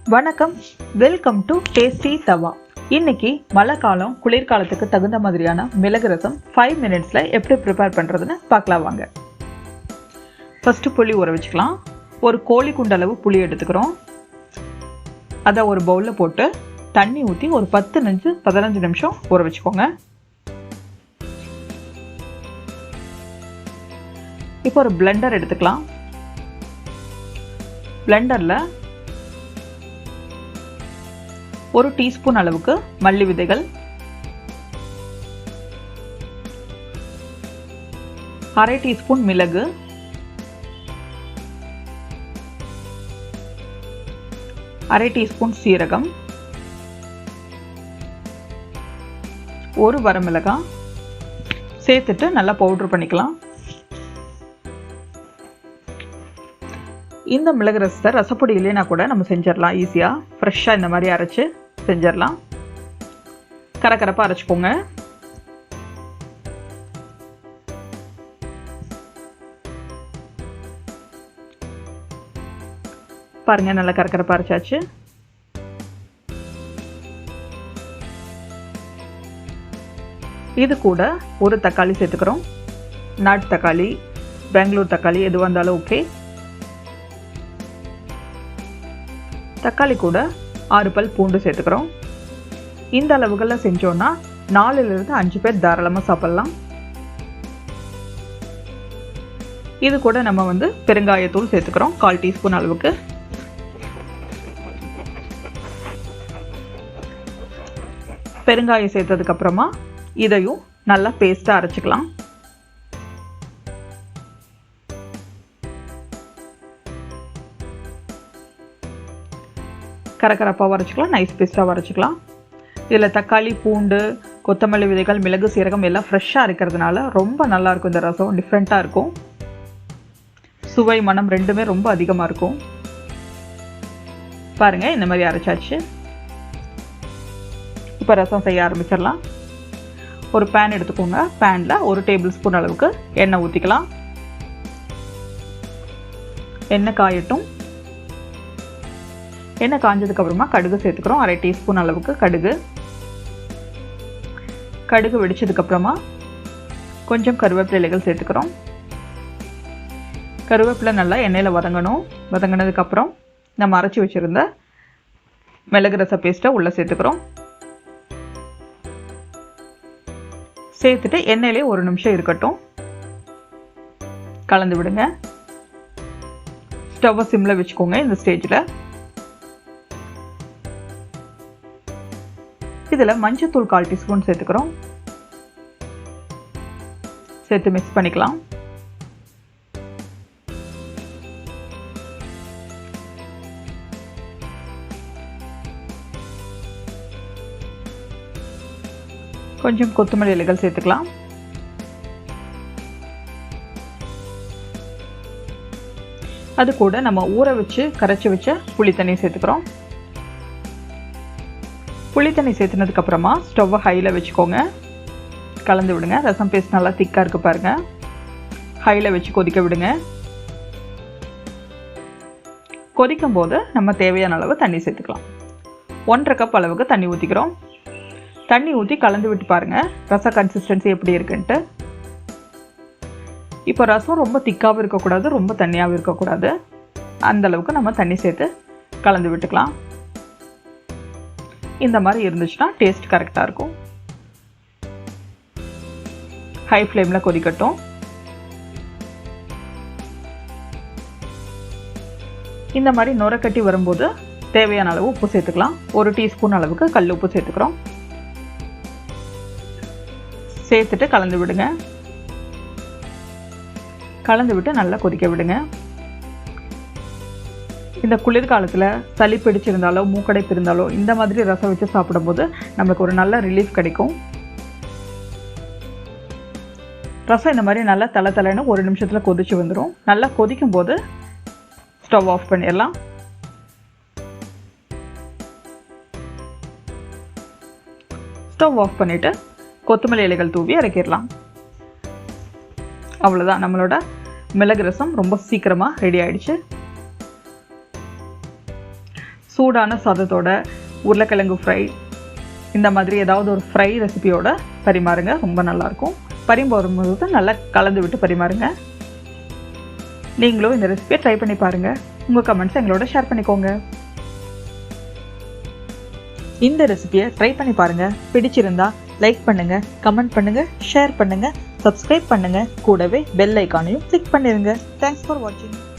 வணக்கம், welcome to tasty தவா. இன்னைக்கு மழை காலம் குளிர்காலத்துக்கு தகுந்த மாதிரியான மிளகு ரசம் 5 மினிட்ஸில் எப்படி ப்ரிப்பேர் பண்ணுறதுன்னு பார்க்கலாம் வாங்க. ஃபஸ்ட்டு புளி ஊற வச்சுக்கலாம். ஒரு கோழி குண்டளவு புளி எடுத்துக்கிறோம். அதை ஒரு பவுலில் போட்டு தண்ணி ஊற்றி ஒரு 10-15 நிமிஷம் ஊற வச்சுக்கோங்க. இப்போ ஒரு பிளெண்டர் எடுத்துக்கலாம். பிளெண்டரில் 1 டீஸ்பூன் அளவுக்கு மல்லி விதைகள், 1/2 டீஸ்பூன் மிளகு, 1/2 டீஸ்பூன் சீரகம், 1 வரமிளகாய் சேர்த்துட்டு நல்லா பவுடர் பண்ணிக்கலாம். இந்த மிளகு ரசத்தை ரசப்பொடி இல்லைன்னா கூட நம்ம செஞ்சிடலாம். ஈஸியாக ஃப்ரெஷ்ஷாக இந்த மாதிரி அரைச்சி செஞ்சிடலாம். கரகரப்பாக அரைச்சிக்கோங்க. பாருங்கள், நல்லா கரகரப்பாக அரைச்சாச்சு. இது கூட ஒரு தக்காளி சேர்த்துக்கிறோம். நாட்டு தக்காளி, பெங்களூர் தக்காளி எது வந்தாலும் ஓகே. தக்காளி கூட 6 பல் பூண்டு சேர்த்துக்கிறோம். இந்த அளவுகளில் செஞ்சோன்னா 4லிருந்து 5 பேர் தாராளமாக சாப்பிட்லாம். இது கூட நம்ம பெருங்காயத்தூள் சேர்த்துக்கிறோம் 1/4 டீஸ்பூன் அளவுக்கு. பெருங்காயம் சேர்த்ததுக்கப்புறமா இதையும் நல்லா பேஸ்ட்டாக அரைச்சிக்கலாம். கரகரப்பாக வரைச்சிக்கலாம், நைஸ் பேஸ்ட்டாக வரைச்சிக்கலாம். இதில் தக்காளி, பூண்டு, கொத்தமல்லி விதைகள், மிளகு, சீரகம் எல்லாம் ஃப்ரெஷ்ஷாக இருக்கிறதுனால ரொம்ப நல்லாயிருக்கும். இந்த ரசம் டிஃப்ரெண்ட்டாக இருக்கும். சுவை, மனம் ரெண்டுமே ரொம்ப அதிகமாக இருக்கும். பாருங்கள், இந்த மாதிரி அரைச்சாச்சு. இப்போ ரசம் செய்ய ஆரம்பிச்சிடலாம். ஒரு பேன் எடுத்துக்கோங்க. பேனில் 1 டேபிள் ஸ்பூன் அளவுக்கு எண்ணெய் ஊற்றிக்கலாம். எண்ணெய் காயட்டும். எண்ணெய் காஞ்சதுக்கப்புறமா கடுகு சேர்த்துக்கிறோம். 1/2 டீஸ்பூன் அளவுக்கு கடுகு. கடுகு வெடிச்சதுக்கப்புறமா கொஞ்சம் கருவேப்பிலை இலைகள் சேர்த்துக்கிறோம். கருவேப்பிலை நல்லா எண்ணெயில் வதங்கணும். வதங்கினதுக்கப்புறம் நம்ம அரைச்சி வச்சுருந்த மிளகு ரச பேஸ்ட்டை உள்ளே சேர்த்துக்கிறோம். சேர்த்துட்டு எண்ணெயிலே 1 நிமிஷம் இருக்கட்டும். கலந்து விடுங்க. ஸ்டவ்வை சிம்மில் வச்சுக்கோங்க. இந்த ஸ்டேஜில் இதில் மஞ்சத்தூள் 1/4 டீஸ்பூன் சேர்த்துக்கிறோம். சேர்த்து மிக்ஸ் பண்ணிக்கலாம். கொஞ்சம் கொத்தமல்லி இலைகள் சேர்த்துக்கலாம். அது கூட நம்ம ஊற வச்சு கரைச்சி வச்ச புளி தண்ணி சேர்த்துக்கிறோம். புளி தண்ணி சேர்த்துனதுக்கு அப்புறமா ஸ்டவ்வை ஹையில் வச்சுக்கோங்க. கலந்து விடுங்க. ரசம் பேஸ்ட் நல்லா திக்காக இருக்குது பாருங்கள். ஹையில் வச்சு கொதிக்க விடுங்க. கொதிக்கும் போது நம்ம தேவையான அளவு தண்ணி சேர்த்துக்கலாம். 1/2 கப் அளவுக்கு தண்ணி ஊற்றிக்கிறோம். தண்ணி ஊற்றி கலந்து விட்டு பாருங்கள் ரச கன்சிஸ்டன்சி எப்படி இருக்குன்ட்டு. இப்போ ரசம் ரொம்ப திக்காகவும் இருக்கக்கூடாது, ரொம்ப தண்ணியாகவும் இருக்கக்கூடாது. அந்தளவுக்கு நம்ம தண்ணி சேர்த்து கலந்து விட்டுக்கலாம். இந்த மாதிரி இருந்துச்சுன்னா டேஸ்ட் கரெக்டாக இருக்கும். ஹை ஃப்ளேமில் கொதிக்கட்டும். இந்த மாதிரி நுரக்கட்டி வரும்போது தேவையான அளவு உப்பு சேர்த்துக்கலாம். 1 டீஸ்பூன் அளவுக்கு கல் உப்பு சேர்த்துக்கிறோம். சேர்த்துட்டு கலந்து விடுங்க. கலந்து விட்டு நல்லா கொதிக்க விடுங்க. இந்த குளிர்காலத்தில் சளி பிடிச்சிருந்தாலோ மூக்கடைப்பு இருந்தாலோ இந்த மாதிரி ரசம் வச்சு சாப்பிடும்போது நம்மளுக்கு ஒரு நல்ல ரிலீஃப் கிடைக்கும். ரசம் இந்த மாதிரி நல்லா தலைன்னு 1 நிமிஷத்தில் கொதிச்சு வந்துடும். நல்லா கொதிக்கும் போது ஸ்டவ் ஆஃப் பண்ணிடலாம். ஸ்டவ் ஆஃப் பண்ணிவிட்டு கொத்தமல்லி இலைகள் தூவி இறக்கிடலாம். அவ்வளோதான், நம்மளோட மிளகு ரசம் ரொம்ப சீக்கிரமாக ரெடி ஆயிடுச்சு. சூடான சாதத்தோட உருளைக்கிழங்கு ஃப்ரை இந்த மாதிரி ஏதாவது ஒரு ஃப்ரை ரெசிபியோட பரிமாறுங்க. ரொம்ப நல்லாயிருக்கும். பரிமாறும்போது நல்லா கலந்து விட்டு பரிமாறுங்க. நீங்களும் இந்த ரெசிபியை ட்ரை பண்ணி பாருங்கள். உங்கள் கமெண்ட்ஸ் எங்களோட ஷேர் பண்ணிக்கோங்க. இந்த ரெசிபியை ட்ரை பண்ணி பாருங்கள். பிடிச்சிருந்தா லைக் பண்ணுங்கள், கமெண்ட் பண்ணுங்கள், ஷேர் பண்ணுங்கள், சப்ஸ்கிரைப் பண்ணுங்கள். கூடவே பெல் ஐக்கானையும் கிளிக் பண்ணிடுங்க. தேங்க்ஸ் ஃபார் வாட்சிங்.